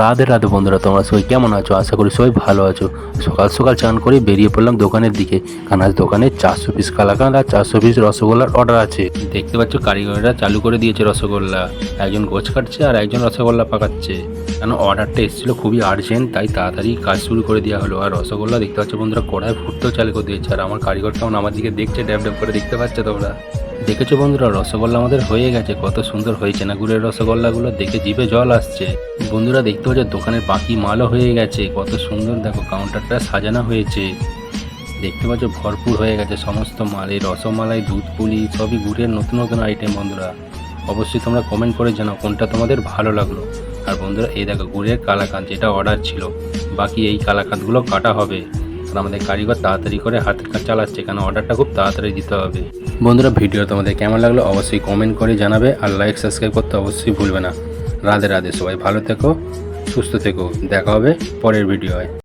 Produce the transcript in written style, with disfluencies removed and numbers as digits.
রাধে রাধে বন্ধুরা, তোমরা সবাই কেমন আছো? আশা করি সবাই ভালো আছো। সকাল সকাল চান করে বেরিয়ে পড়লাম দোকানের দিকে, কারণ আজ দোকানে 400 পিস কালাকাঁদ আর 400 পিস রসগোল্লার অর্ডার আছে। দেখতে পাচ্ছ কারিগররা চালু করে দিয়েছে রসগোল্লা। একজন গোছ কাটছে আর একজন রসগোল্লা পাকাচ্ছে, কারণ অর্ডারটা এসেছিলো খুবই আর্জেন্ট, তাই তাড়াতাড়ি কাজ শুরু করে দেওয়া হলো। আর রসগোল্লা দেখতে পাচ্ছ বন্ধুরা কড়ায় ফুটতেও চালু করে দিয়েছে, আর আমার কারিগর কেমন আমার দিকে দেখছে ড্যাব ড্যাব করে, দেখতে পাচ্ছ তোমরা? দেখেছো বন্ধুরা, রসগোল্লা আমাদের হয়ে গেছে। কত সুন্দর হয়েছে না গুড়ের রসগোল্লাগুলো, দেখে জিভে জল আসছে। বন্ধুরা দেখতে পাচ্ছ দোকানের বাকি মালও হয়ে গেছে। কত সুন্দর দেখো কাউন্টারটা সাজানো হয়েছে, দেখতে পাচ্ছ ভরপুর হয়ে গেছে সমস্ত মাল। এই রসমালাই, দুধ পুলি সবই গুড়ের নতুন নতুন আইটেম। বন্ধুরা অবশ্যই তোমরা কমেন্ট করে জানাও কোনটা তোমাদের ভালো লাগলো। আর বন্ধুরা এই দেখো গুড়ের কালাকাঁদ, যেটা অর্ডার ছিল, বাকি এই কালাকাঁদগুলো কাটা হবে। আর আমাদের কারিগর তাড়াতাড়ি করে হাতের কাজ চালাচ্ছে, কেন অর্ডারটা খুব তাড়াতাড়ি দিতে হবে। বন্ধুরা ভিডিও তোমাদের কেমন লাগলো অবশ্যই কমেন্ট করে জানাবে, আর লাইক সাবস্ক্রাইব করতে অবশ্যই ভুলবে না। রাধে রাধে, সবাই ভালো থেকো, সুস্থ থেকো, দেখা হবে পরের ভিডিওয়।